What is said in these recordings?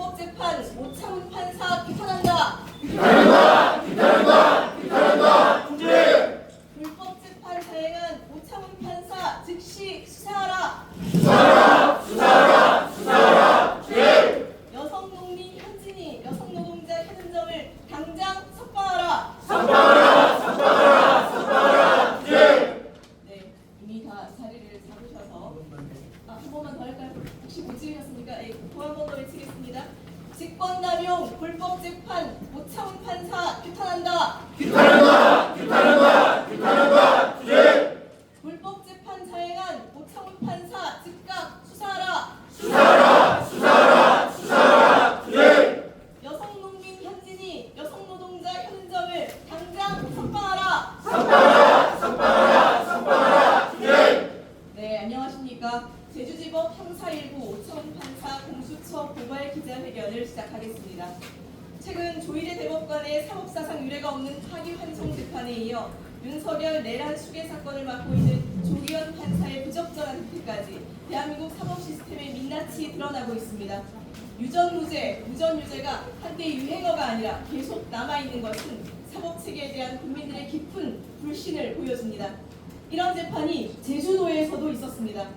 불법재판 오창훈 판사 비판한다. 비판한다. 중재. 불법재판 자행한 오창훈 판사 즉시 수사하라. 수사하라. 중재. 여성농민 현진이 여성노동자 현은정을 당장 석방하라. 중재. 네, 이미 다 자리를 잡으셔서 한 번만 더 할까요? 혹시 못 찍으셨습니까? 네, 한 번 더 외치겠습니다. 직권남용 불법재판 오창훈 판사 규탄한다. 비판한다. 중재. 불법재판 자행한 오창훈 판사 즉각 수사하라. 중재. 여성농민 현진이 여성노동자 현은정을 당장 석방하라. 중재. 네, 안녕하십니까. 제주지법 형사 1부 오창훈 판사 공수처 고발 기자회견을 시작하겠습니다. 최근 조희대 대법관의 사법사상 유례가 없는 파기환송 재판에 이어 윤석열 내란 수괴 사건을 맡고 있는 조기현 판사의 부적절한 혜택까지 대한민국 사법 시스템의 민낯이 드러나고 있습니다. 유전무죄, 무전유죄가 한때 유행어가 아니라 계속 남아있는 것은 사법체계에 대한 국민들의 깊은 불신을 보여줍니다. 이런 재판이 제주도에서도 있었습니다.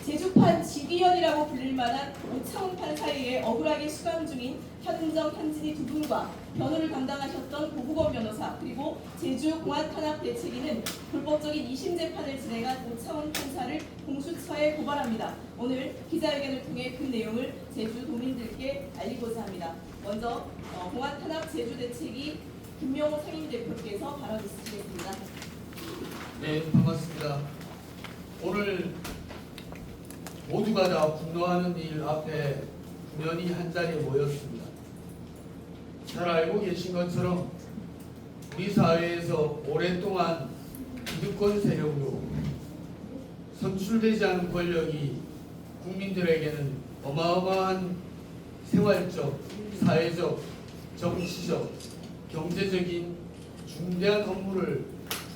제주판 지기현이라고 불릴 만한 오창훈 판사에 의해 억울하게 수감 중인 현은정, 현진이 두 분과 변호를 담당하셨던 고부건 변호사 그리고 제주공안탄압 대책위는 불법적인 2심 재판을 진행한 오창훈 판사를 공수처에 고발합니다. 오늘 기자회견을 통해 그 내용을 제주도민들께 알리고자 합니다. 먼저 공안탄압 제주대책위 김명호 상임대표께서 발언 있으시겠습니다. 네, 반갑습니다. 오늘 모두가 다 분노하는 일 앞에 분연히 한자리에 모였습니다. 잘 알고 계신 것처럼 우리 사회에서 오랫동안 기득권 세력으로 선출되지 않은 권력이 국민들에게는 어마어마한 생활적, 사회적, 정치적, 경제적인 중대한 업무를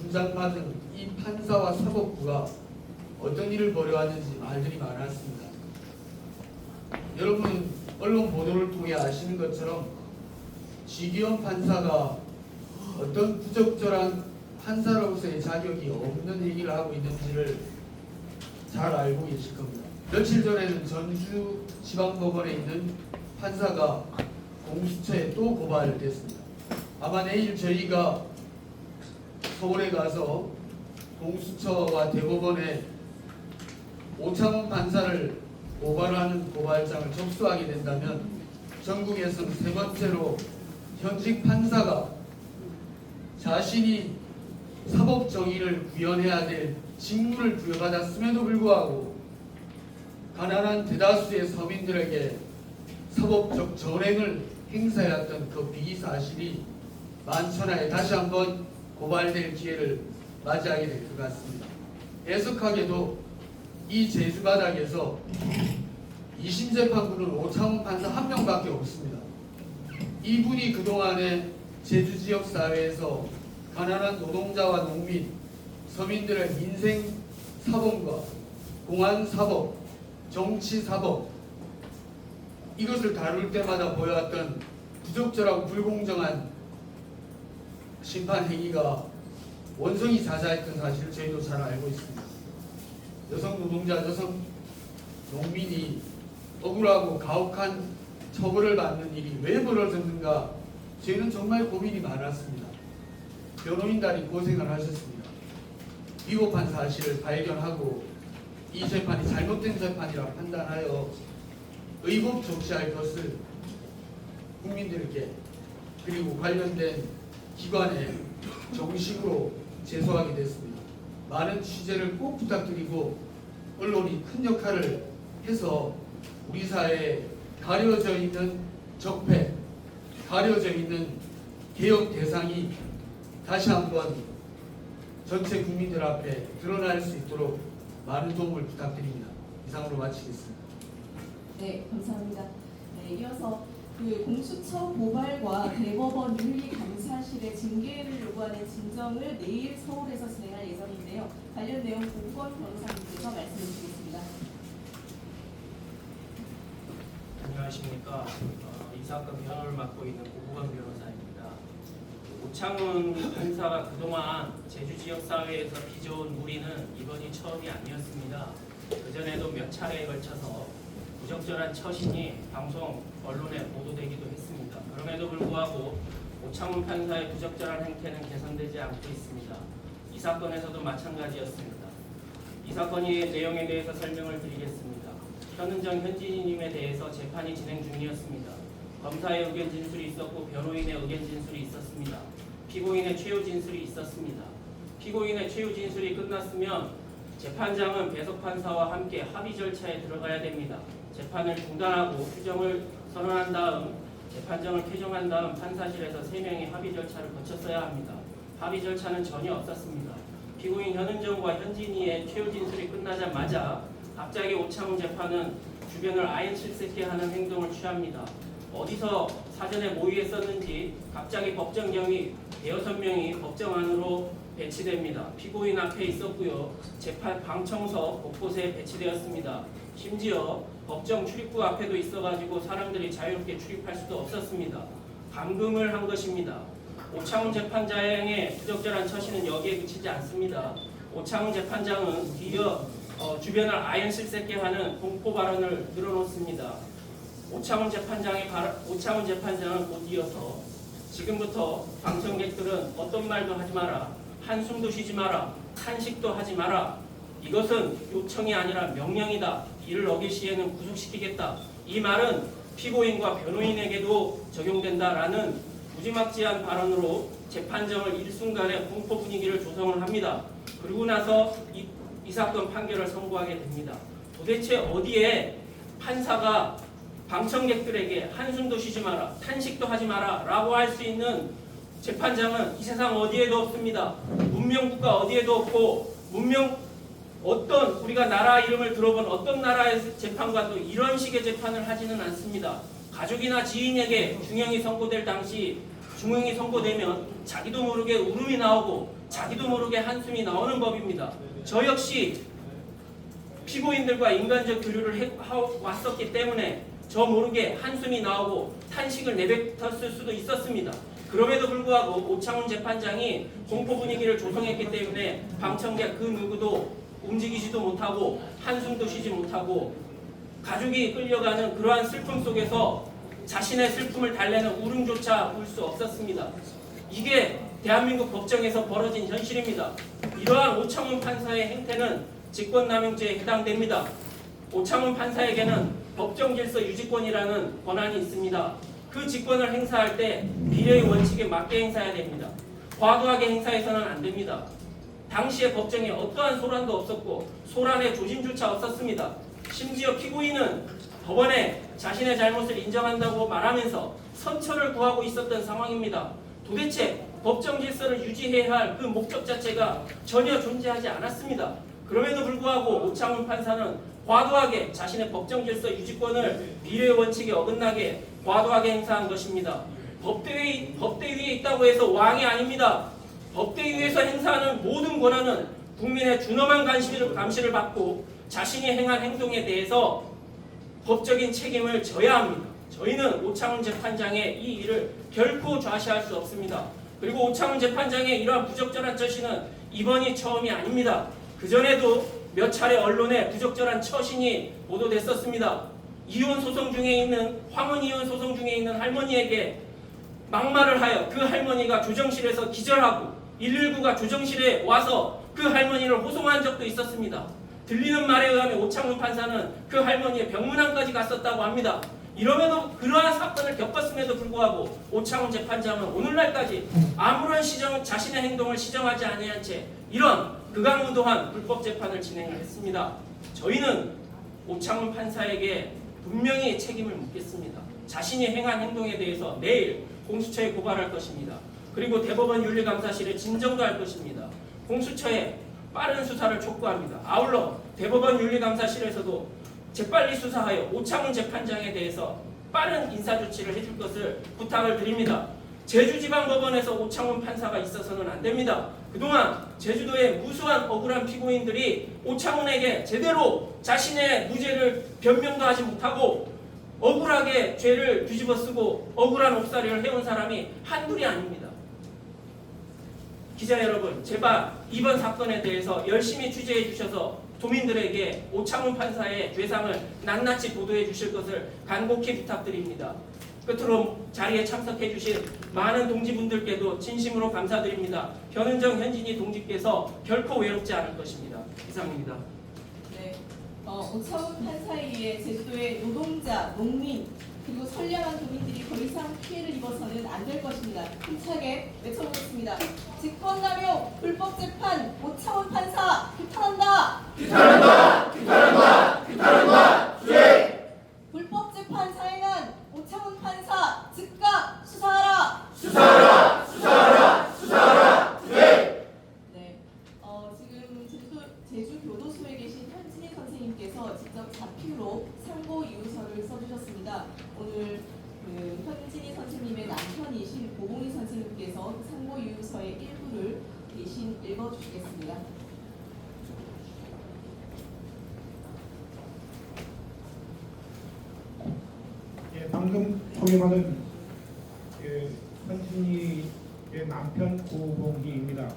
분장받은 이 판사와 사법부가 어떤 일을 벌여왔는지 말들이 많았습니다. 여러분 언론 보도를 통해 아시는 것처럼 지기현 판사가 어떤 부적절한 판사로서의 자격이 없는 얘기를 하고 있는지를 잘 알고 계실 겁니다. 며칠 전에는 전주지방법원에 있는 판사가 공수처에 또 고발됐습니다. 아마 내일 저희가 서울에 가서 공수처와 대법원에 오창훈 판사를 고발하는 고발장을 접수하게 된다면 전국에서는 세 번째로 현직 판사가 자신이 사법 정의를 구현해야 될 직무를 부여받았음에도 불구하고 가난한 대다수의 서민들에게 사법적 전횡을 행사해왔던 그 비기 사실이 만천하에 다시 한번 고발될 기회를 맞이하게 될 것 같습니다. 애석하게도 이 제주 바닥에서 2심 재판부는 오창훈 판사 한 명밖에 없습니다. 이분이 그동안에 제주 지역 사회에서 가난한 노동자와 농민, 서민들의 민생 사범과 공안 사법, 정치 사법 이것을 다룰 때마다 보여왔던 부적절하고 불공정한 심판 행위가 원성이 자자했던 사실을 저희도 잘 알고 있습니다. 여성 노동자, 여성 농민이 억울하고 가혹한 처벌을 받는 일이 왜 벌어졌는가 저희는 정말 고민이 많았습니다. 변호인단이 고생을 하셨습니다. 위법한 사실을 발견하고 이 재판이 잘못된 재판이라 판단하여 의법 적시할 것을 국민들께 그리고 관련된 기관에 정식으로 제소하게 됐습니다. 많은 취재를 꼭 부탁드리고 언론이 큰 역할을 해서 우리 사회에 가려져 있는 적폐, 가려져 있는 개혁 대상이 다시 한번 전체 국민들 앞에 드러날 수 있도록 많은 도움을 부탁드립니다. 이상으로 마치겠습니다. 네, 감사합니다. 네, 이어서 그 공수처 고발과 대법원 윤리감사실의 징계를 요구하는 진정을 내일 서울에서 진행할 예정인데요. 관련 내용 고부건 변호사님께서 말씀해 주시겠습니다. 안녕하십니까. 사건 변호를 맡고 있는 고부건 변호사입니다. 오창훈 판사가 그동안 제주 지역 사회에서 빚어온 무리는 이번이 처음이 아니었습니다. 그전에도 몇 차례에 걸쳐서 부적절한 처신이 방송 언론에 보도되기도 했습니다. 그럼에도 불구하고 오창훈 판사의 부적절한 행태는 개선되지 않고 있습니다. 이 사건에서도 마찬가지였습니다. 이 사건의 내용에 대해서 설명을 드리겠습니다. 현은정 현진희님에 대해서 재판이 진행 중이었습니다. 검사의 의견 진술이 있었고 변호인의 의견 진술이 있었습니다. 피고인의 최후 진술이 있었습니다. 피고인의 최후 진술이 끝났으면 재판장은 배석 판사와 함께 합의 절차에 들어가야 됩니다. 재판을 중단하고 휴정을 선언한 다음 재판정을 퇴정한 다음 판사실에서 3명이 합의 절차를 거쳤어야 합니다. 합의 절차는 전혀 없었습니다. 피고인 현은정과 현진희의 최후 진술이 끝나자마자 갑자기 오창훈 재판은 주변을 아연실색해하는 행동을 취합니다. 어디서 사전에 모의했었는지 갑자기 법정경위 6명이 법정 안으로 배치됩니다. 피고인 앞에 있었고요. 재판 방청석 곳곳에 배치되었습니다. 심지어 법정 출입구 앞에도 있어가지고 사람들이 자유롭게 출입할 수도 없었습니다. 감금을 한 것입니다. 오창훈 재판장의 부적절한 처신은 여기에 그치지 않습니다. 오창훈 재판장은 뒤이어 주변을 아연실색게 하는 공포 발언을 늘어놓습니다. 오창훈 재판장은 곧 이어서 지금부터 방청객들은 어떤 말도 하지 마라, 한숨도 쉬지 마라, 한식도 하지 마라. 이것은 요청이 아니라 명령이다. 이를 어길 시에는 구속시키겠다. 이 말은 피고인과 변호인에게도 적용된다라는 무지막지한 발언으로 재판정을 일순간에 공포 분위기를 조성을 합니다. 그리고 나서 이 사건 판결을 선고하게 됩니다. 도대체 어디에 판사가 방청객들에게 한숨도 쉬지 마라, 탄식도 하지 마라 라고 할 수 있는 재판장은 이 세상 어디에도 없습니다. 문명국가 어디에도 없고 어떤 우리가 나라 이름을 들어본 어떤 나라의 재판관도 이런 식의 재판을 하지는 않습니다. 가족이나 지인에게 중형이 선고될 당시 중형이 선고되면 자기도 모르게 울음이 나오고 자기도 모르게 한숨이 나오는 법입니다. 저 역시 피고인들과 인간적 교류를 해왔었기 때문에 저 모르게 한숨이 나오고 탄식을 내뱉었을 수도 있었습니다. 그럼에도 불구하고 오창훈 재판장이 공포 분위기를 조성했기 때문에 방청객 그 누구도 움직이지도 못하고 한숨도 쉬지 못하고 가족이 끌려가는 그러한 슬픔 속에서 자신의 슬픔을 달래는 울음조차 울 수 없었습니다. 이게 대한민국 법정에서 벌어진 현실입니다. 이러한 오창훈 판사의 행태는 직권남용죄에 해당됩니다. 오창훈 판사에게는 법정 질서 유지권이라는 권한이 있습니다. 그 직권을 행사할 때 비례의 원칙에 맞게 행사해야 됩니다. 과도하게 행사해서는 안 됩니다. 당시에 법정에 어떠한 소란도 없었고 소란의 조짐조차 없었습니다. 심지어 피고인은 법원에 자신의 잘못을 인정한다고 말하면서 선처를 구하고 있었던 상황입니다. 도대체 법정 질서를 유지해야 할 그 목적 자체가 전혀 존재하지 않았습니다. 그럼에도 불구하고 오창훈 판사는 과도하게 자신의 법정 질서 유지권을 비례의 원칙에 어긋나게 과도하게 행사한 것입니다. 법대 위에 있다고 해서 왕이 아닙니다. 법대 위에서 행사하는 모든 권한은 국민의 준엄한 감시를 받고 자신이 행한 행동에 대해서 법적인 책임을 져야 합니다. 저희는 오창훈 재판장의 이 일을 결코 좌시할 수 없습니다. 그리고 오창훈 재판장의 이러한 부적절한 처신은 이번이 처음이 아닙니다. 그전에도 몇 차례 언론에 부적절한 처신이 보도됐었습니다. 이혼 소송 중에 있는 황혼 이혼 소송 중에 있는 할머니에게 막말을 하여 그 할머니가 조정실에서 기절하고 119가 조정실에 와서 그 할머니를 호송한 적도 있었습니다. 들리는 말에 의하면 오창훈 판사는 그 할머니의 병문안까지 갔었다고 합니다. 이러면도 그러한 사건을 겪었음에도 불구하고 오창훈 재판장은 오늘날까지 아무런 자신의 행동을 시정하지 아니한 채 이런 극악무도한 불법 재판을 진행을 했습니다. 저희는 오창훈 판사에게 분명히 책임을 묻겠습니다. 자신이 행한 행동에 대해서 내일 공수처에 고발할 것입니다. 그리고 대법원 윤리감사실에 진정도 할 것입니다. 공수처에 빠른 수사를 촉구합니다. 아울러 대법원 윤리감사실에서도 재빨리 수사하여 오창훈 재판장에 대해서 빠른 인사조치를 해줄 것을 부탁을 드립니다. 제주지방법원에서 오창훈 판사가 있어서는 안 됩니다. 그동안 제주도의 무수한 억울한 피고인들이 오창훈에게 제대로 자신의 무죄를 변명도 하지 못하고 억울하게 죄를 뒤집어 쓰고 억울한 옥살이를 해온 사람이 한둘이 아닙니다. 기자 여러분, 제발 이번 사건에 대해서 열심히 취재해 주셔서 도민들에게 오창훈 판사의 죄상을 낱낱이 보도해 주실 것을 간곡히 부탁드립니다. 끝으로 자리에 참석해 주신 많은 동지분들께도 진심으로 감사드립니다. 변은정 현진이 동지께서 결코 외롭지 않을 것입니다. 이상입니다. 네, 오창훈 판사에 의해 제주도의 노동자, 농민, 그리고 선량한 도민들이 더 이상 피해를 입어서는 안 될 것입니다. 힘차게 외쳐보겠습니다. 직권남용, 불법재판, 오창훈 판사 규탄한다! 규탄한다! 규탄한다! 규탄한다! 주의! 불법재판 사행한 오창훈 판사 즉각 수사하라! 수사하라! 수사하라! 수사하라! 주의! 네, 지금 제주교도소에 계신 현진희 선생님께서 직접 자필로 상고 이유서를 써주셨습니다. 오늘 현진희 선생님의 남편이신 고봉희 선생님께서 상고 이유서의 일부를 대신 읽어주시겠습니다. 예, 방금 소개받은 현진이의 남편 고봉희입니다.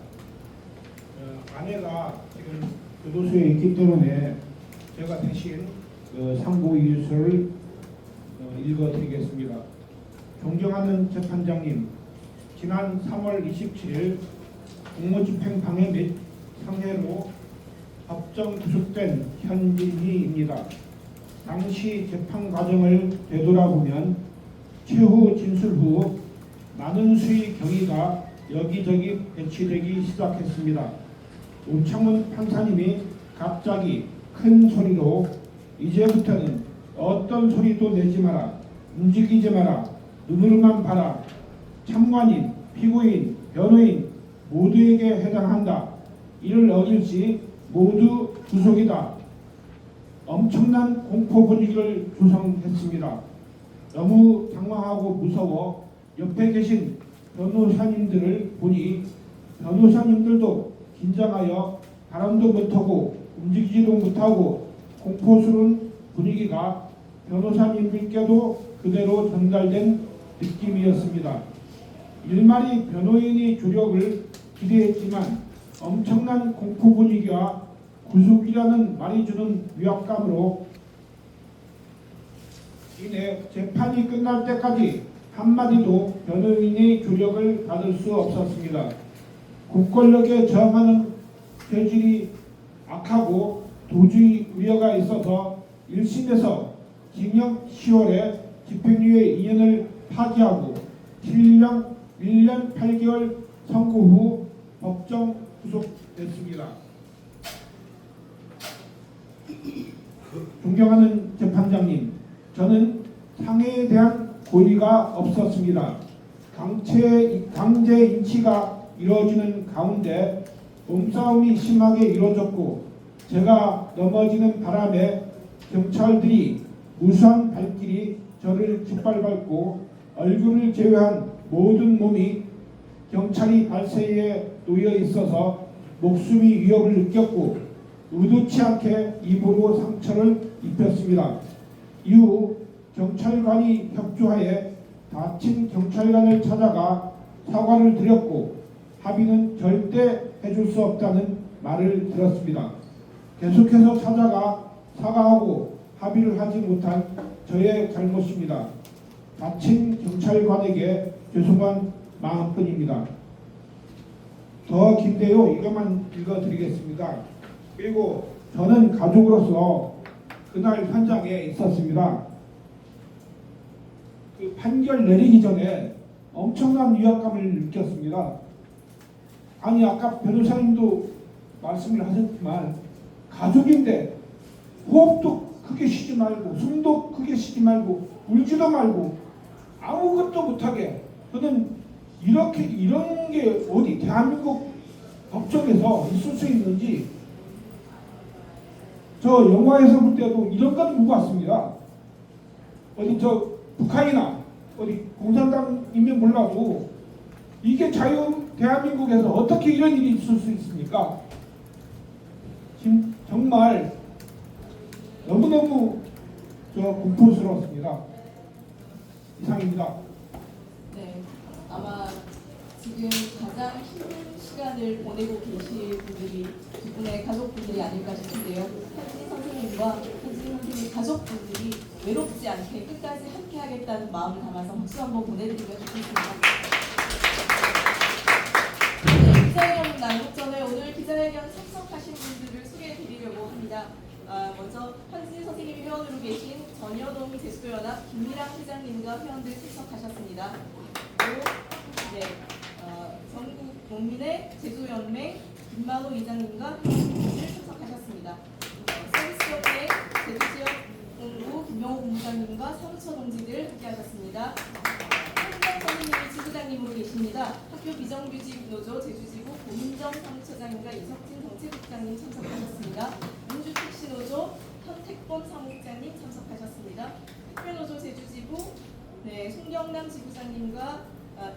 아내가 지금 교도소에 있기 때문에 제가 대신 상고 이유서를 읽어드리겠습니다. 존경하는 재판장님, 지난 3월 27일 공무집행 방해 및 상해로 법정 구속된 현진희입니다. 당시 재판 과정을 되돌아보면 최후 진술 후 많은 수의 경위가 여기저기 배치되기 시작했습니다. 오창훈 판사님이 갑자기 큰 소리로 이제부터는 어떤 소리도 내지 마라, 움직이지 마라, 눈으로만 봐라, 참관인, 피고인, 변호인 모두에게 해당한다. 이를 어길 시 모두 구속이다. 엄청난 공포 분위기를 조성했습니다. 너무 당황하고 무서워 옆에 계신 변호사님들을 보니 변호사님들도 긴장하여 바람도 못하고 움직이지도 못하고 공포스러운 분위기가 변호사님들께도 그대로 전달된 느낌이었습니다. 일말이 변호인의 조력을 기대했지만 엄청난 공포 분위기와 구속이라는 말이 주는 위압감으로 인해 재판이 끝날 때까지 한마디도 변호인의 조력을 받을 수 없었습니다. 국권력에 저항하는 죄질이 악하고 도주의 우려가 있어서 1심에서 징역 10월에 집행유예 2년을 파기하고 1년 8개월 선고 후 법정 구속됐습니다. 존경하는 재판장님, 저는 상해에 대한 고의가 없었습니다. 강제 인치가 이루어지는 가운데 몸싸움이 심하게 이루어졌고 제가 넘어지는 바람에 경찰들이 무수한 발길이 저를 짓밟았고 얼굴을 제외한 모든 몸이 경찰이 발세에 놓여 있어서 목숨이 위협을 느꼈고 의도치 않게 입으로 상처를 입혔습니다. 이후 경찰관이 협조하에 다친 경찰관을 찾아가 사과를 드렸고 합의는 절대 해줄 수 없다는 말을 들었습니다. 계속해서 찾아가 사과하고 합의를 하지 못한 저의 잘못입니다. 다친 경찰관에게 죄송한 마음뿐입니다. 더 긴데요. 이것만 읽어드리겠습니다. 그리고 저는 가족으로서 그날 현장에 있었습니다. 그 판결 내리기 전에 엄청난 위압감을 느꼈습니다. 아니 아까 변호사님도 말씀을 하셨지만 가족인데 호흡도 크게 쉬지 말고 숨도 크게 쉬지 말고 울지도 말고 아무것도 못하게 저는 이런 게 어디 대한민국 법정에서 있을 수 있는지 저 영화에서 볼 때도 이런 건 보고 왔습니다. 어디 저 북한이나 어디 공산당이면 몰라도 이게 대한민국에서 어떻게 이런 일이 있을 수 있습니까? 지금 정말 너무너무 공포스러웠습니다. 이상입니다. 네, 아마 지금 가장 힘든 시간을 보내고 계실 분들이 두 분의 가족분들이 아닐까 싶은데요. 현진 선생님과 현진 선생님 가족분들이 외롭지 않게 끝까지 함께 하겠다는 마음을 담아서 박수 한번 보내드리면 좋겠습니다. 네, 기자회견 나누기 전에 오늘 기자회견 참석하신 분들을 소개해드리려고 합니다. 먼저 현진 선생님이 회원으로 계신 전여동 제주도연합 김미랑 회장님과 회원들 참석하셨습니다. 그리고 네, 전국 농민의 제주연맹 김만호 이장님과 회원분들 참석하셨습니다. 서비스협회 제주지역본부 김명호 본부장님과 사무처 동지들 함께하셨습니다. 한국장 선생님이 지부장님으로 계십니다. 학교 비정규직 노조 제주지부 고민정 사무처장님과 이석진 정책국장님 참석하셨습니다. 민주택시노조 현택범 사무국장님 참석하셨습니다. 특별노조 제주지부 송경남 지부장님과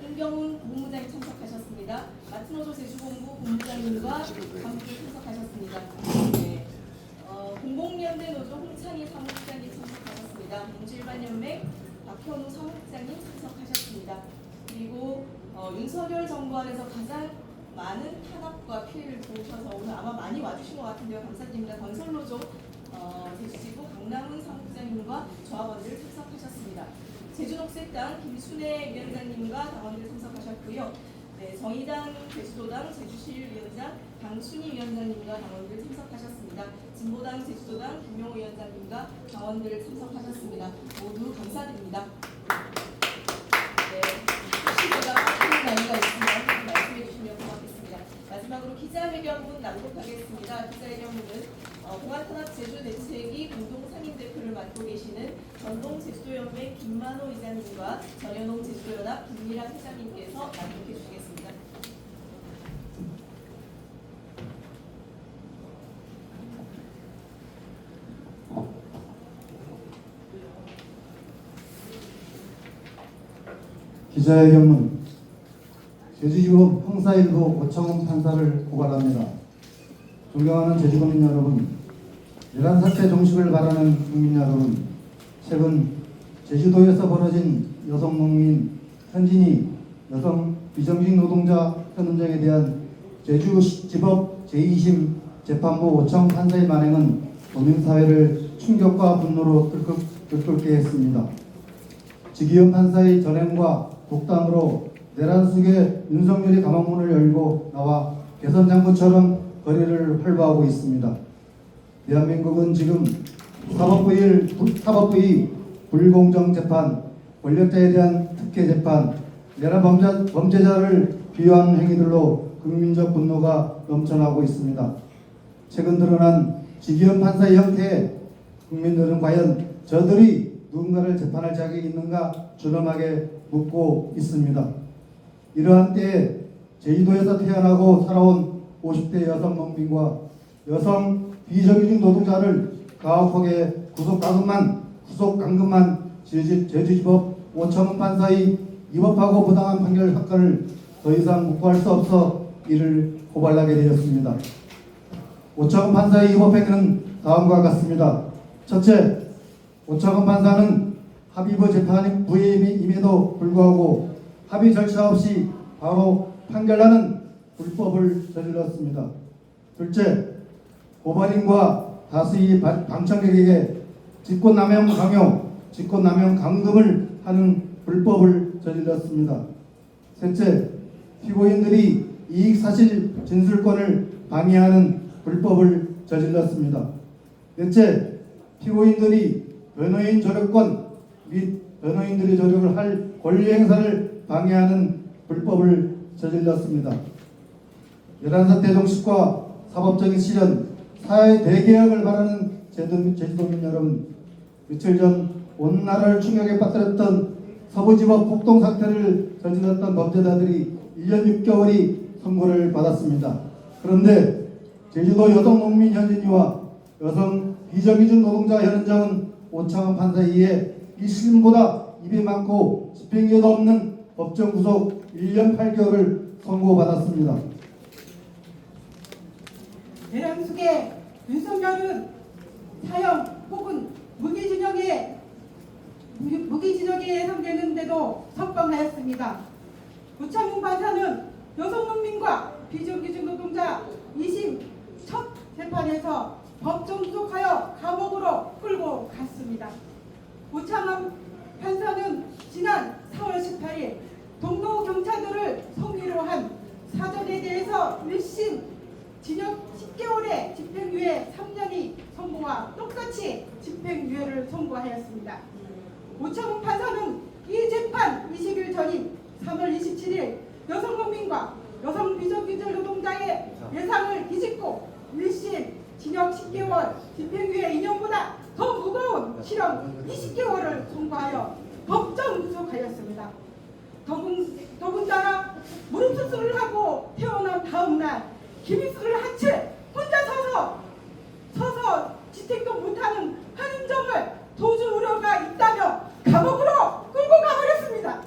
임경훈 본부장님 참석하셨습니다. 마트노조 제주본부 본부장님과 간부들 참석하셨습니다. 네. 공공연대 노조 홍창희 사무국장님 참석하셨습니다. 민주일반연맹 박현우 사무국장님 참석하셨습니다. 그리고 윤석열 정부 안에서 가장 많은 탄압과 피해를 보셔서 오늘 아마 많이 와주신 것 같은데요. 감사드립니다. 건설노조 제주지부 강남훈 사무국장님과 조합원들 참석하셨습니다. 제주녹색당 김순애 위원장님과 당원들 참석하셨고요. 네, 정의당 제주도당 제주실 위원장 강순희 위원장님과 당원들 참석하셨습니다. 진보당 제주도당 김용호 위원장님과 당원들 참석하셨습니다. 모두 감사드립니다. 네, 혹시 제가 빠뜨린 나이가 있으면 말씀해 주시면 고맙겠습니다. 마지막으로 기자회견문 낭독하겠습니다. 기자회견문은 공안탄압 제주 대책위 공동 상임대표를 맡고 계시는 전동 제주도연맹 김만호 이사님과 전현홍 제주도연합 김미랑 회장님께서 낭독해 주시겠습니다. 기자회견문 제주지법 형사 1부 오창훈 판사를 고발합니다. 존경하는 제주도민 여러분, 내란 사태 종식을 바라는 국민 여러분, 최근 제주도에서 벌어진 여성 농민 현진이 여성 비정규직 노동자 현원장에 대한 제주지법 제2심 재판부 오창훈 판사의 만행은 도민사회를 충격과 분노로 들끓게 했습니다. 지기현 판사의 전행과 독단으로 내란 속에 윤석열이 감옥문을 열고 나와 개선장군처럼 거리를 활보하고 있습니다. 대한민국은 지금 사법부의 불공정 재판, 권력자에 대한 특혜 재판, 내란 범죄자를 비호하는 행위들로 국민적 분노가 넘쳐나고 있습니다. 최근 드러난 지기현 판사의 형태에 국민들은 과연 저들이 누군가를 재판할 자격이 있는가 준엄하게 묻고 있습니다. 이러한 때에 제주도에서 태어나고 살아온 50대 여성 농민과 여성 비정규직 노동자를 가혹하게 구속 감금한 제주지법 오창훈 판사의 위법하고 부당한 판결 사건을 더 이상 묵과할 수 없어 이를 고발하게 되었습니다. 오창훈 판사의 위법 행위는 다음과 같습니다. 첫째, 오창훈 판사는 합의부 재판부임에도 불구하고 합의 절차 없이 바로 판결하는 불법을 저질렀습니다. 둘째, 고발인과 다수의 방청객에게 직권남용 강요, 직권남용 감금을 하는 불법을 저질렀습니다. 셋째, 피고인들이 이익사실 진술권을 방해하는 불법을 저질렀습니다. 넷째, 피고인들이 변호인 조력권 및 변호인들이 조력을 할 권리 행사를 방해하는 불법을 저질렀습니다. 내란 사태 종식과 사법적인 실현, 사회 대개혁을 바라는 제주도민 여러분, 며칠 전 온 나라를 충격에 빠뜨렸던 서부지법 폭동 사태를 저질렀던 범죄자들이 1년 6개월이 선고를 받았습니다. 그런데 제주도 여성 농민 현진이와 여성 비정규직 노동자 현원장은 오창훈 판사에 의해 1심보다 입이 많고 집행유예도 없는 법정 구속 1년 8개월을 선고받았습니다. 내란 속에 윤석열은 사형 혹은 무기징역에 무기징역에 예상되는데도 석방하였습니다. 우창훈 판사는 여성농민과 비정규직 노동자 2심 첫 재판에서 법정 구속하여 감옥으로 끌고 갔습니다. 우창훈 판사는 지난 4월 18일 동로 경찰들을 성위로 한 사전에 대해서 1심 징역 10개월의 집행유예 3년이 선고와 똑같이 집행유예를 선고하였습니다. 우창훈 판사는 이 재판 20일 전인 3월 27일 여성농민과 여성 비정규직 노동자의 예상을 뒤집고 1심 징역 10개월 집행유예 2년보다 더 무거운 실형 20개월을 선고하여 법정 구속하였습니다. 더군다나 무릎 수술을 하고 태어난 다음 날 기미술을 한 채 혼자 서서 지탱도 못하는 한음정을 도주 우려가 있다며 감옥으로 끌고 가버렸습니다.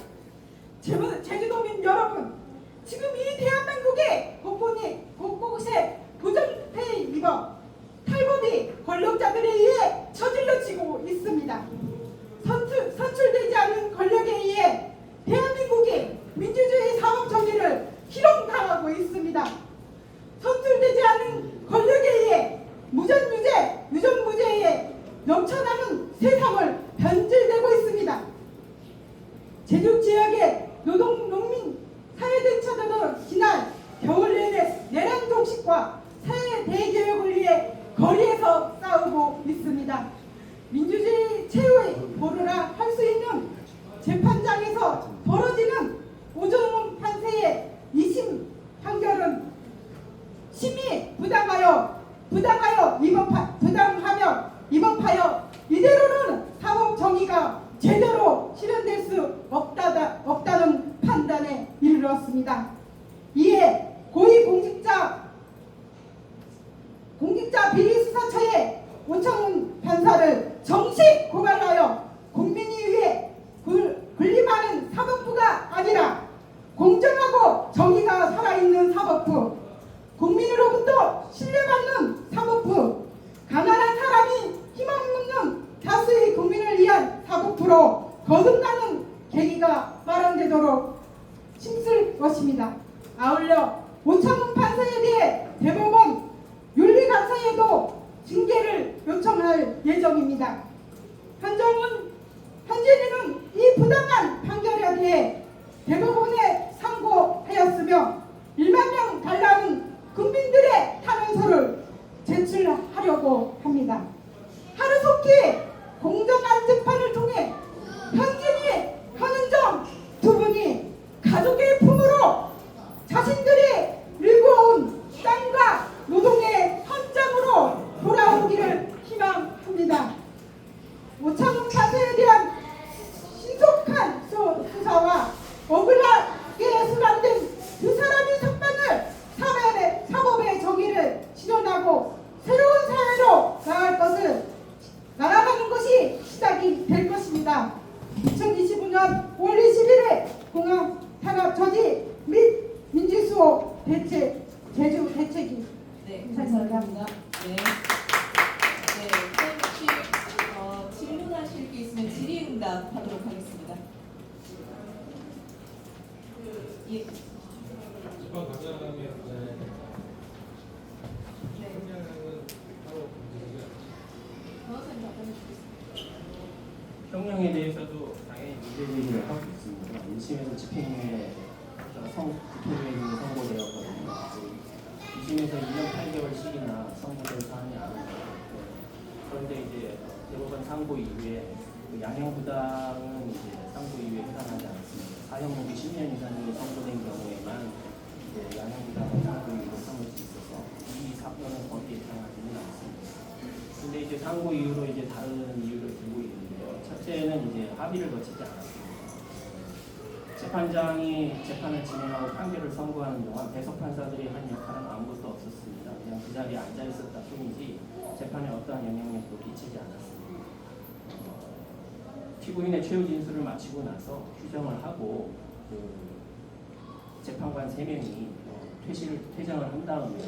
제주도민 여러분, 지금 이 대한민국의 곳곳에 부정페이 위법, 탈법이 권력자들에 의해 저질러지고 있습니다. 선출되지 않은 권력에 의해 대한민국이 민주주의 사법 정의를 희롱당하고 있습니다. 선출되지 않은 권력에 의해 무전유죄, 유전무죄에 넘쳐나는 세상을 변질되고 있습니다. 제주 지역의 농민 사회대처들은 지난 겨울 내내 내란 종식과 사회 대개혁을 위해 거리에서 싸우고 있습니다. 민주주의 최후의 보루라 할 수 있는 재판장에서 벌어지는 오정훈 판사의 2심 판결은 심히 부당하며 위법하여 이대로는 사법 정의가 제대로 실현될 수 없다는 판단에 이르렀습니다. 이에 고위공직자 비리수사처에 오창훈 판사를 정식 고발하여 국민이 위해 군림하는 사법부가 아니라 공정하고 정의가 살아있는 사법부, 국민으로부터 신뢰받는 사법부, 가난한 사람이 희망없는 다수의 국민을 위한 사법부로 거듭나는 계기가 마련되도록 힘쓸 것입니다. 아울러 오창훈 판사에 대해 대법원 윤리감사에도 징계를 요청할 예정입니다. 한진이는 이 부당한 판결에 대해 대법원에 상고하였으며 1만 명 달라는 국민들의 탄원서를 제출하려고 합니다. 하루속히 공정한 재판을 통해 한진이, 한은정 두 분이 가족의 품으로 자신들이 일궈온 땅과 노동의 현장으로 돌아오기를 희망합니다. 오창훈 판사에 대한 신속한 수사와 억울하게 수감된 두 사람의 석방을 사법의 정의를 실현하고 새로운 사회로 나아가는 것이 시작이 될 것입니다. 2025년 5월 21일 공항 탄압 저지 및 민주수호 제주 대책위. 네, 감사합니다. 네. 혹시 질문하실 게 있으면 질의응답 하도록 하겠습니다. 예. 형량에 대해서도 당연히 문제제기를 하고 있습니다. 1심에서 집행유예 선고되었거든요. 2심에서 1년 8개월씩이나 선고된 사안이 아닙니다. 그런데 이제 대법원 상고 이후에 양형부당은 이제 상고 이후에 해당하지 않습니다. 사형무기 10년 이상이 선고된 경우에만 이제 양형부당은 상고 이후로 삼을 수 있어서 이 사건은 거기에 해당하지는 않습니다. 근데 이제 상고 이후로 이제 다른 이유를 들고 있는데요. 첫째는 이제 합의를 거치지 않았습니다. 재판장이 재판을 진행하고 판결을 선고하는 동안 배석 판사들이 한 역할은 아무것도 없었습니다. 그냥 그 자리에 앉아 있었다 뿐이지 재판에 어떠한 영향력도 끼치지 않았습니다. 피고인의 최후 진술을 마치고 나서 휴정을 하고 재판관 3명이 퇴정을 한 다음에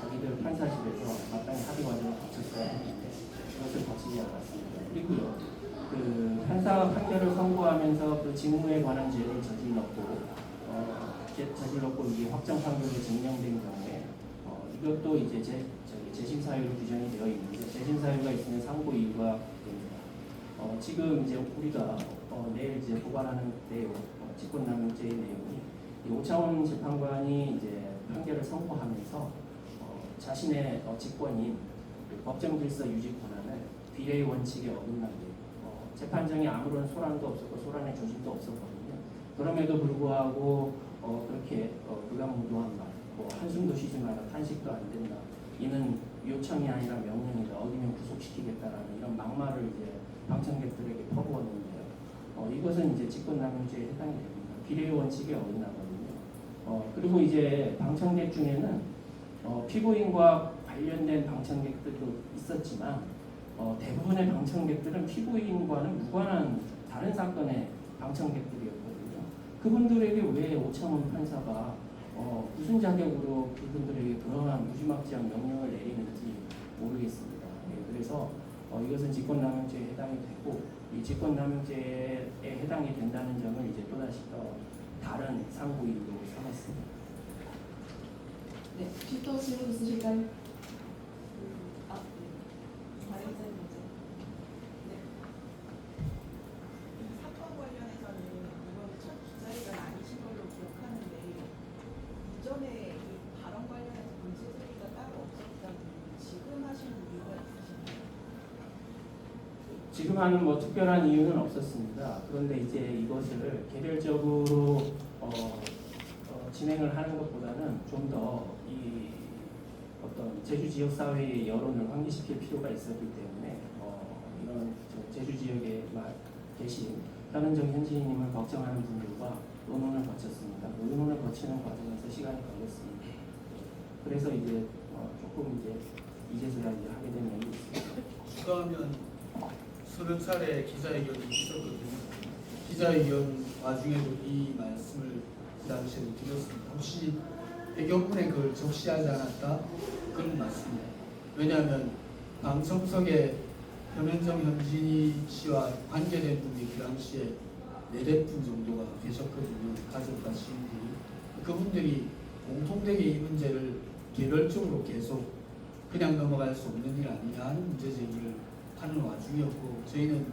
자기들 판사실에서 마땅히 합의 과정을 거쳤어야 했는데 그것을 거치지 않았습니다. 그리고요 그 판사가 판결을 선고하면서 그 직무에 관한 죄를 저질렀고 이게 확정 판결로 증명된 경우에 이것도 이제 재심 사유로 규정이 되어 있는데 재심 사유가 있으면 상고 이유가 됩니다. 지금 이제 우리가 내일 이제 고발하는 내용, 직권남용죄의 내용이 이 오차원 재판관이 이제 판결을 선고하면서 자신의 직권인 그 법정 질서 유지 권한을 비례의 원칙에 어긋나게 재판정에 아무런 소란도 없었고 소란의 조짐도 없었거든요. 그럼에도 불구하고 그렇게 무감무도한 말, 한숨도 쉬지 마라, 탄식도 안 된다. 이는 요청이 아니라 명령이다. 어기면 구속시키겠다라는 이런 막말을 이제 방청객들에게 퍼부었는데요. 이것은 이제 직권남용죄에 해당이 됩니다. 비례의 원칙에 어긋나거든요. 그리고 이제 방청객 중에는 피고인과 관련된 방청객들도 있었지만 대부분의 방청객들은 피고인과는 무관한 다른 사건의 방청객들이었거든요. 그분들에게 왜 오창훈 판사가 무슨 자격으로 그분들에게 그러한 무지막지한 명령을 내리는지 모르겠습니다. 그래서 이것은 직권남용죄에 해당이 되고 이 직권남용죄에 해당이 된다는 점을 이제 또다시 다른 상고 이유로 삼았습니다. 네, 혹시 또 질문 있으실까요? 발행자 문제. 네. 사건 관련해서는 이번 첫 기자회견 아니신 걸로 기억하는데 이전에 이 발언 관련해서 문제 제기가 따로 없었다면 지금 하시는 이유가 있으신가요? 지금 하는 특별한 이유는 없었습니다. 그런데 이제 이것을 개별적으로 진행을 하는 것보다는 좀 더 이 어떤 제주 지역 사회의 여론을 환기시킬 필요가 있었기 때문에 이런 제주 지역에 계신 현은정 현지인님을 걱정하는 분들과 의논을 거쳤습니다. 의논을 거치는 과정에서 시간이 걸렸습니다. 그래서 이제 조금 이제서야 이제 하게 된 면이 있습니다. 추가하면 30차례 기자회견이 있었거든요. 기자회견 와중에도 이 말씀을 그 당시에 드렸습니다. 혹시 배경문에 그걸 적시하지 않았다? 그건 맞습니다. 왜냐하면 방청석에 현은정 현진희 씨와 관계된 분이 그 당시에 4분 정도가 계셨거든요. 가족과 시인들이. 그분들이 공통되게 이 문제를 개별적으로 계속 그냥 넘어갈 수 없는 일 아니냐 하는 문제 제기를 하는 와중이었고 저희는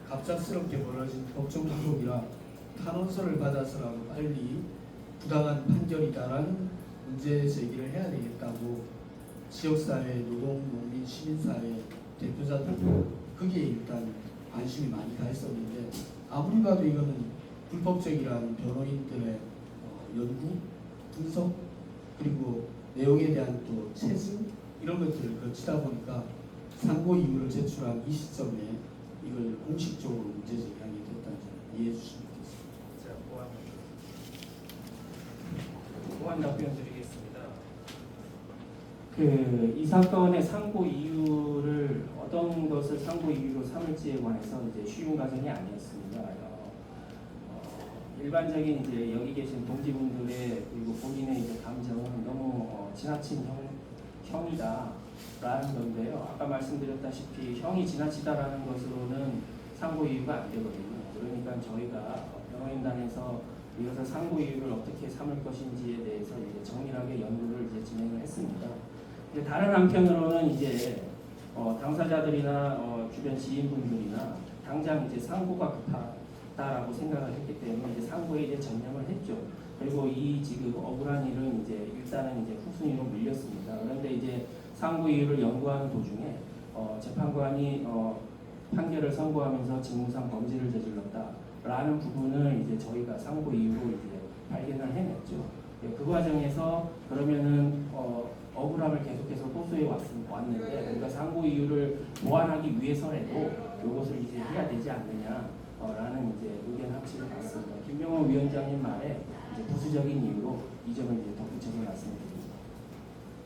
갑작스럽게 벌어진 법정 구속이라 탄원서를 받아서라도 빨리 부당한 판결이다라는 문제 제기를 해야 되겠다고 지역사회, 노동, 농민, 시민사회 대표자들도 거기에 일단 관심이 많이 가 있었는데 아무리 봐도 이거는 불법적이라는 변호인들의 연구, 분석 그리고 내용에 대한 또 체증 이런 것들을 거치다 보니까 상고 이유를 제출한 이 시점에 이걸 공식적으로 문제 제기하게 됐다는 점 이해해 주시면 되겠습니다. 제가 보완 답변 드리겠습니다. 이 사건의 상고 이유를 어떤 것을 상고 이유로 삼을지에 관해서 이제 쉬운 과정이 아니었습니다. 일반적인 이제 여기 계신 동지분들의 그리고 본인의 이제 감정은 너무 지나친 형이다라는 건데요. 아까 말씀드렸다시피 형이 지나치다라는 것으로는 상고 이유가 안 되거든요. 그러니까 저희가 변호인단에서 이것을 상고 이유를 어떻게 삼을 것인지에 대해서 이제 정밀하게 연구를 이제 진행을 했습니다. 다른 한편으로는 이제 당사자들이나 주변 지인분들이나 당장 이제 상고가 급하다라고 생각을 했기 때문에 이제 상고에 이제 전념을 했죠. 그리고 이 지금 억울한 일은 이제 일단은 이제 후순위로 밀렸습니다. 그런데 이제 상고 이유를 연구하는 도중에 재판관이 판결을 선고하면서 직무상 범죄를 저질렀다라는 부분을 이제 저희가 상고 이유로 이제 발견을 해냈죠. 그 과정에서 그러면은 억울함을 계속해서 호소해 왔는데 우리가 상고 이유를 보완하기 위해서라도 이것을 이제 해야 되지 않느냐라는 이제 의견 합치를 봤습니다. 김명호 위원장님 말에 이제 부수적인 이유로 이 점을 이제 덧붙여서 말씀드립니다.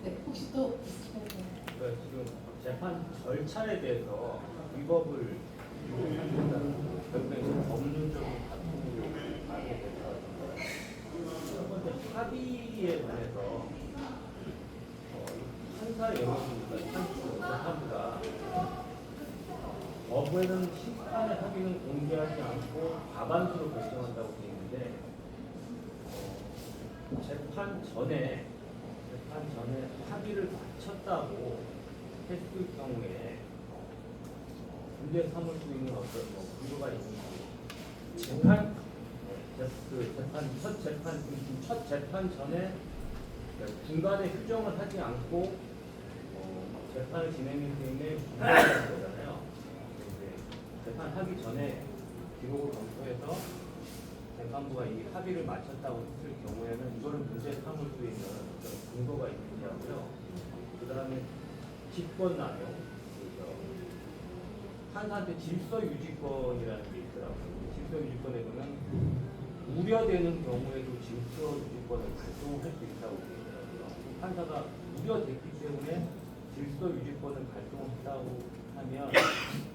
네, 혹시 또 있으실까요? 지금 재판 절차에 대해서 위법을 요구한다는 결국에 법률적인 다툼을 하게 돼서 첫 번째 합의에 관해서 판사 여러분들과 재판부가 법에는 심판의 합의는 공개하지 않고 과반수로 결정한다고 되어 있는데 재판 전에 합의를 마쳤다고 했을 경우에 문제 삼을 수 있는 어떤 근거가 있는지 첫 재판 전에 중간에 규정을 하지 않고 재판을 진행하기 때문에 중단하는 거잖아요. 재판 하기 전에 기록을 검토해서 재판부가 이 합의를 마쳤다고 했을 경우에는 이거를 문제 삼을 수 있는 어떤 근거가 있는지 하고요. 그 다음에 직권 남용, 판사한테 질서 유지권이라는 게 있더라고요. 질서 유지권에 보면 우려되는 경우에도 질서 유지권을 발동할 수 있다고 되어 있더라고요. 판사가 우려됐기 때문에 질서 유지권을 발동했다고 하면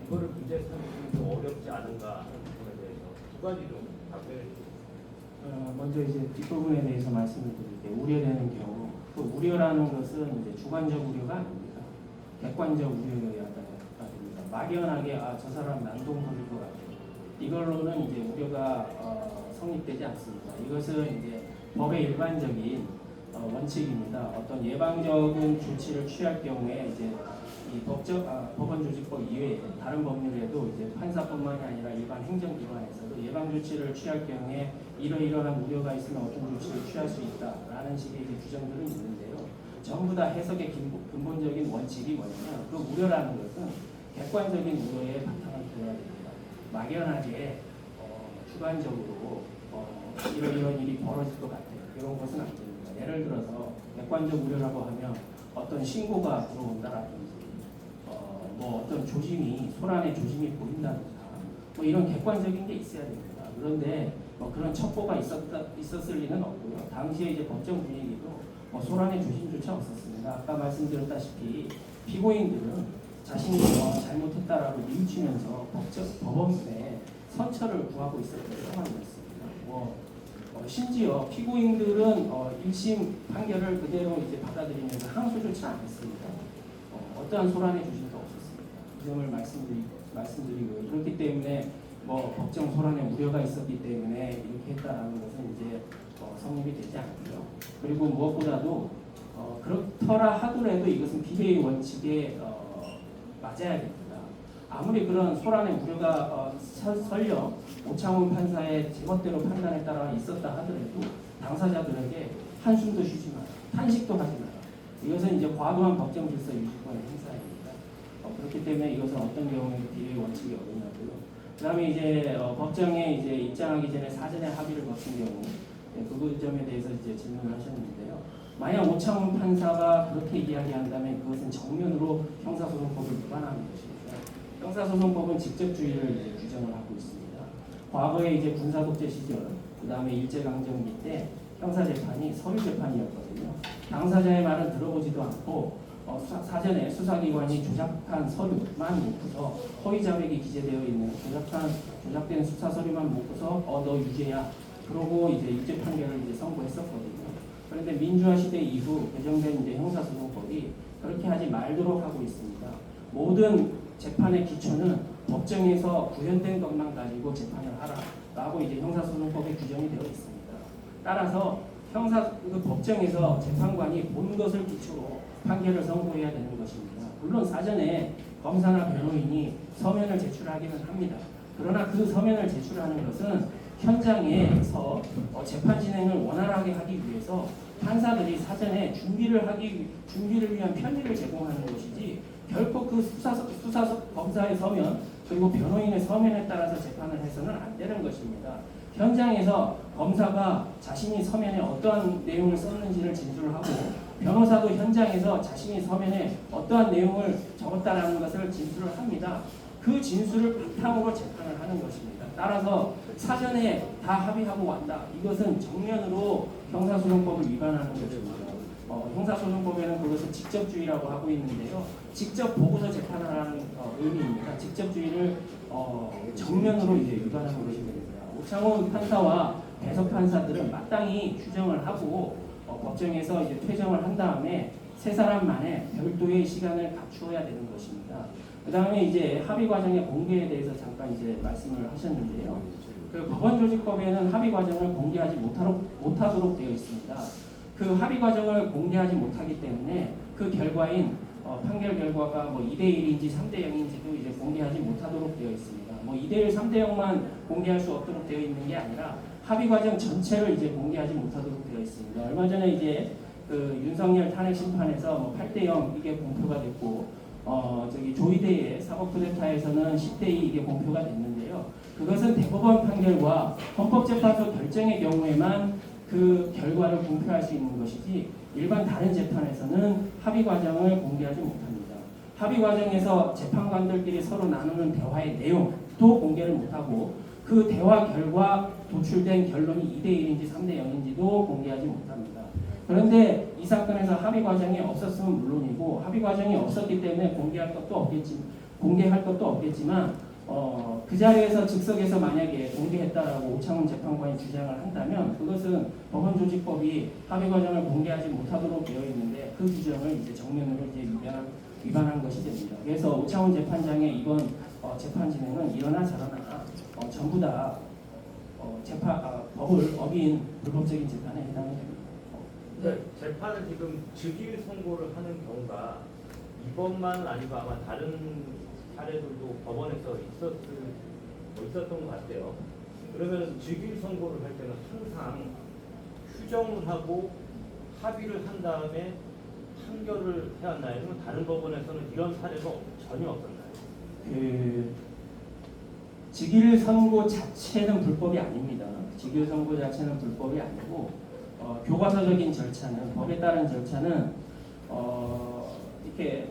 이거를 문제 삼기는 좀 어렵지 않은가 하는 부분에 대해서 두 가지 좀 답변해 주세요. 먼저 이제 뒷부분에 대해서 말씀을 드릴게요. 우려되는 경우, 그 우려라는 것은 이제 주관적 우려가 아닙니다. 객관적 우려여야 됩니다. 막연하게 저 사람 난동거릴 것 같아요. 이걸로는 이제 우려가 성립되지 않습니다. 이것은 이제 법의 일반적인 원칙입니다. 어떤 예방적인 조치를 취할 경우에 이제 이 법원조직법 이외에 다른 법률에도 이제 판사뿐만이 아니라 일반 행정기관에서도 예방 조치를 취할 경우에 이러이러한 우려가 있으면 어떤 조치를 취할 수 있다라는 식의 이제 규정들은 있는데요. 전부 다 해석의 근본적인 원칙이 뭐냐면 그 우려라는 것은 객관적인 우려에 바탕을 둬야 됩니다. 막연하게 주관적으로 이런 일이 벌어질 것 같아요. 이런 것은 안 됩니다. 예를 들어서 객관적 우려라고 하면 어떤 신고가 들어온다라든지 뭐 어떤 조짐이 소란의 조짐이 보인다든가 뭐 이런 객관적인 게 있어야 됩니다. 그런데 뭐 그런 첩보가 있었을 리는 없고요. 당시에 이제 법정 분위기도 뭐 소란의 조짐조차 없었습니다. 아까 말씀드렸다시피 피고인들은 자신이 잘못했다라고 뉘우치면서 법원에 선처를 구하고 있었던 상황이었습니다. 심지어 피고인들은 1심 판결을 그대로 이제 받아들이면서 항소조차 안 했습니다. 어떠한 소란의 조짐도 없었습니다. 이 점을 말씀드리고요. 그렇기 때문에 뭐 법정 소란에 우려가 있었기 때문에 이렇게 했다라는 것은 이제 성립이 되지 않고요. 그리고 무엇보다도 그렇더라 하더라도 이것은 비례의 원칙에 맞아야 됩니다. 아무리 그런 소란의 우려가 설령 오창훈 판사의 제멋대로 판단에 따라 있었다 하더라도 당사자들에게 한숨도 쉬지 마라, 탄식도 하지 마라. 이것은 이제 과도한 법정 질서 유지권의 행사입니다. 그렇기 때문에 이것은 어떤 경우에 비례의 원칙이 어긋나고요. 그다음에 이제 법정에 이제 입장하기 전에 사전에 합의를 거친 경우 그 점에 대해서 이제 질문을 하셨는데요. 만약 오창훈 판사가 그렇게 이야기한다면 그것은 정면으로 형사소송법을 위반하는 것입니다. 형사소송법은 직접주의를 이제 규정을 하고 있습니다. 과거에 이제 군사독재 시절, 그 다음에 일제강점기 때 형사재판이 서류재판이었거든요. 당사자의 말은 들어보지도 않고 사전에 수사기관이 조작한 서류만 놓고서 허위 자백이 기재되어 있는 조작된 수사 서류만 놓고서 너 유죄야. 그러고 이제 유죄 판결을 이제 선고했었거든요. 그런데 민주화 시대 이후 개정된 이제 형사소송법이 그렇게 하지 말도록 하고 있습니다. 모든 재판의 기초는 법정에서 구현된 것만 가지고 재판을 하라라고 이제 형사소송법에 규정이 되어 있습니다. 따라서 법정에서 재판관이 본 것을 기초로 판결을 선고해야 되는 것입니다. 물론 사전에 검사나 변호인이 서면을 제출하기는 합니다. 그러나 그 서면을 제출하는 것은 현장에서 재판 진행을 원활하게 하기 위해서 판사들이 사전에 준비를 위한 편의를 제공하는 것이지 결코 그 검사의 서면 그리고 변호인의 서면에 따라서 재판을 해서는 안 되는 것입니다. 현장에서 검사가 자신이 서면에 어떠한 내용을 썼는지를 진술하고 변호사도 현장에서 자신이 서면에 어떠한 내용을 적었다라는 것을 진술을 합니다. 그 진술을 바탕으로 재판을 하는 것입니다. 따라서 사전에 다 합의하고 왔다. 이것은 정면으로 형사소송법을 위반하는 것입니다. 형사소송법에는 그것을 직접주의라고 하고 있는데요. 직접 보고서 재판을 하는 의미입니다. 직접주의를 정면으로 이제 위반하는 것입니다. 오창훈 판사와 배석 판사들은 마땅히 규정을 하고 법정에서 이제 퇴정을 한 다음에 세 사람만의 별도의 시간을 갖추어야 되는 것입니다. 그다음에 이제 합의 과정의 공개에 대해서 잠깐 이제 말씀을 하셨는데요. 그 법원 조직법에는 합의 과정을 공개하지 못하도록 되어 있습니다. 그 합의 과정을 공개하지 못하기 때문에 그 결과인 판결 결과가 뭐 2대1인지 3대0인지도 이제 공개하지 못하도록 되어 있습니다. 뭐 2대1, 3대0만 공개할 수 없도록 되어 있는 게 아니라 합의 과정 전체를 이제 공개하지 못하도록 되어 있습니다. 얼마 전에 이제 그 윤석열 탄핵 심판에서 뭐 8대0 이게 공표가 됐고 저기 조희대의 사법 쿠데타에서는 10대2 이게 공표가 됐는데요. 그것은 대법원 판결과 헌법재판소 결정의 경우에만 그 결과를 공표할 수 있는 것이지 일반 다른 재판에서는 합의 과정을 공개하지 못합니다. 합의 과정에서 재판관들끼리 서로 나누는 대화의 내용도 공개를 못하고 그 대화 결과 도출된 결론이 2대1인지 3대0인지도 공개하지 못합니다. 그런데 이 사건에서 합의 과정이 없었으면 물론이고 합의 과정이 없었기 때문에 공개할 것도 없겠지만 그 자리에서 즉석에서 만약에 공개했다라고 오창훈 재판관이 주장을 한다면 그것은 법원조직법이 합의 과정을 공개하지 못하도록 되어 있는데 그 규정을 이제 정면으로 이제 위반한 것이 됩니다. 그래서 오창훈 재판장의 이번 재판 진행은 이러나 저러나 전부 다 법을 어긴 불법적인 재판에 해당이 됩니다. 그러니까 재판을 지금 즉일 선고를 하는 경우가 이번만은 아니고 아마 다른 사례들도 법원에서 있었던 것 같아요. 그러면 즉일 선고를 할 때는 항상 휴정을 하고 합의를 한 다음에 판결을 해왔나요? 아니면 다른 법원에서는 이런 사례가 전혀 없었나요? 직일 선고 자체는 불법이 아닙니다. 직일 선고 자체는 불법이 아니고 교과서적인 절차는 법에 따른 절차는 이렇게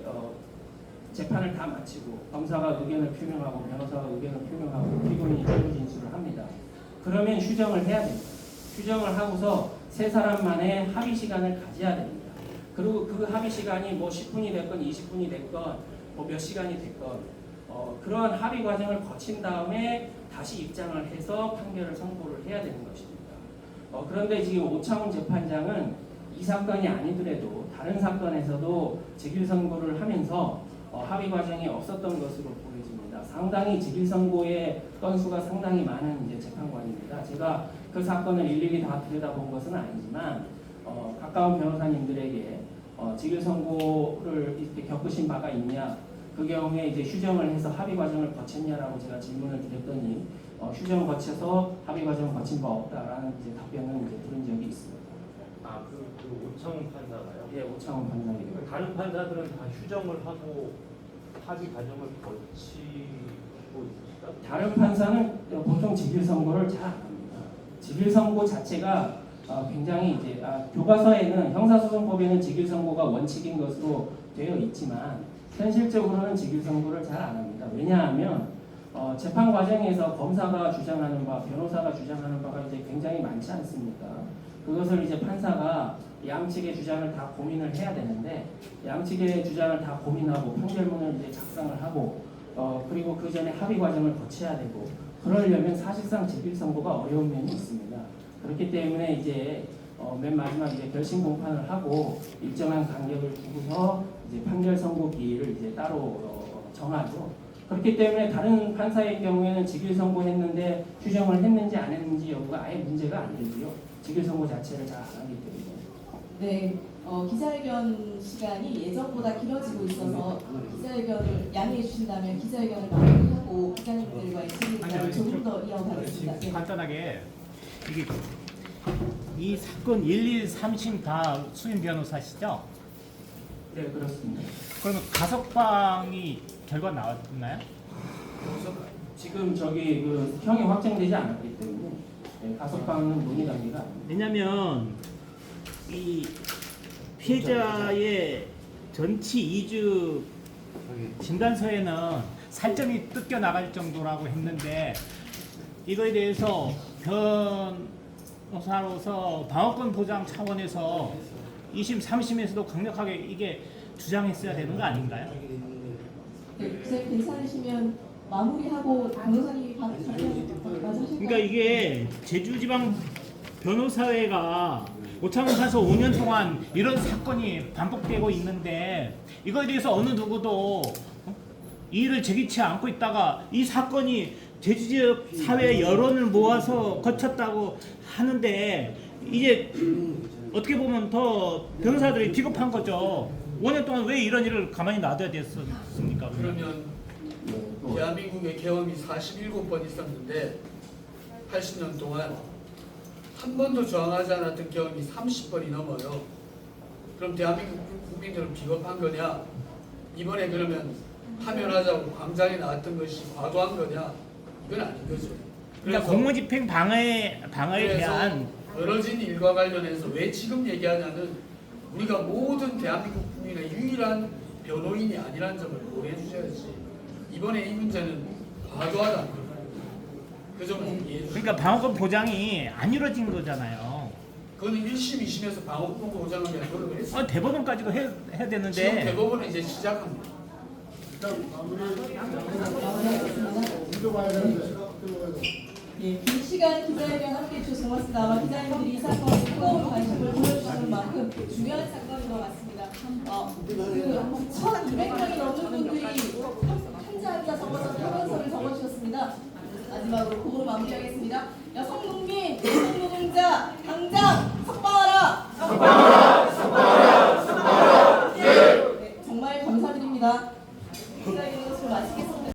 재판을 다 마치고 검사가 의견을 표명하고 변호사가 의견을 표명하고 피고인이 최후 진술을 합니다. 그러면 휴정을 해야 됩니다. 휴정을 하고서 세 사람만의 합의 시간을 가져야 됩니다. 그리고 그 합의 시간이 뭐 10분이 됐건 20분이 됐건 뭐 몇 시간이 됐건 그러한 합의 과정을 거친 다음에 다시 입장을 해서 판결을 선고를 해야 되는 것입니다. 그런데 지금 오창훈 재판장은 이 사건이 아니더라도 다른 사건에서도 직일 선고를 하면서 합의 과정이 없었던 것으로 보여집니다. 상당히 직일 선고의 건수가 상당히 많은 이제 재판관입니다. 제가 그 사건을 일일이 다 들여다본 것은 아니지만 가까운 변호사님들에게 직일 선고를 이렇게 겪으신 바가 있냐, 그 경우에 이제 휴정을 해서 합의 과정을 거쳤냐라고 제가 질문을 드렸더니 휴정 거쳐서 합의 과정을 거친 바 없다라는 이제 답변을 이제 들은 적이 있습니다. 그 오창훈 판사가요? 예, 오창훈 판사입니다. 다른 판사들은 다 휴정을 하고 합의 과정을 거치고 있습니까? 다른 판사는 보통 직일 선고를 잘 안 합니다. 직일 선고 자체가 굉장히 이제 교과서에는 형사소송법에는 직일 선고가 원칙인 것으로 되어 있지만 현실적으로는 직일 선고를 잘 안 합니다. 왜냐하면 재판 과정에서 검사가 주장하는 바, 변호사가 주장하는 바가 이제 굉장히 많지 않습니까? 그것을 이제 판사가 양측의 주장을 다 고민을 해야 되는데 양측의 주장을 다 고민하고 판결문을 이제 작성을 하고 그리고 그 전에 합의 과정을 거쳐야 되고 그러려면 사실상 직일 선고가 어려운 면이 있습니다. 그렇기 때문에 이제 맨 마지막 이제 결심 공판을 하고 일정한 간격을 두고서 이제 판결 선고 기일을 이제 따로 정하죠. 그렇기 때문에 다른 판사의 경우에는 직일 선고했는데 휴정을 했는지 안 했는지 여부가 아예 문제가 안 되고요. 직일 선고 자체를 잘 안 하기 때문에. 네, 기자회견 시간이 예정보다 길어지고 있어서 기자회견을 양해해 주신다면 기자회견을 마무리하고 기자님들과의 질의를 조금 더 이어가겠습니다. 네. 간단하게 이 사건 1, 2, 3심 다 수임 변호사시죠? 네, 그렇습니다. 그러면 가석방이 결과 나왔나요? 지금 저기 그 형이 확정되지 않았기 때문에 가석방은 논의 단계가 아닙니다. 왜냐하면 이 피해자의 전치 2주 진단서에는 살점이 뜯겨 나갈 정도라고 했는데 이거에 대해서 변호사로서 방어권 보장 차원에서 2심, 3심에서도 강력하게 이게 주장했어야 되는 거 아닌가요? 네, 기자님 괜찮으시면 마무리하고 변호사님이 그러니까 이게 제주지방 변호사회가 오창훈 판사 5년 동안 이런 사건이 반복되고 있는데 이거에 대해서 어느 누구도 이의를 제기치 않고 있다가 이 사건이 제주 지역 사회 여론을 모아서 거쳤다고 하는데 이제 어떻게 보면 더 변호사들이 비겁한 거죠. 5년 동안 왜 이런 일을 가만히 놔둬야 됐습니까? 그러면 대한민국의 계엄이 47번 있었는데 80년 동안 한 번도 저항하지 않았던 계엄이 30번이 넘어요. 그럼 대한민국 국민들은 비겁한 거냐? 이번에 그러면 파면하자고 광장에 나왔던 것이 과도한 거냐? 이건 아닌 거죠. 그러니까 공무집행 방해에 대한 벌어진 일과 관련해서 왜 지금 얘기하냐는 우리가 모든 대한민국 국민의 유일한 변호인이 아니라는 점을 고려해 주셔야지. 이번에 이 문제는 과도하다는 거예요. 그 점을 이해해 주세요. 그러니까 방어권 보장이 안 이루어진 거잖아요. 그거는 1심, 2심에서 방어권 보장을 위한 노력을 했어요. 대법원까지도 해야 지금 되는데 대법원은 이제 시작합니다. 긴 시간 기자회견 함께 해주셔서 고맙습니다. 기자님들이 이 사건에 뜨거운 관심을 보여주시는 만큼 중요한 사건인 것 같습니다. 1,200명이 넘는 분들이 한자 적어서 평원서를 적어주셨습니다. 마지막으로 그거로 마무리하겠습니다. 여성농민, 여성노동자 당장 석방하라!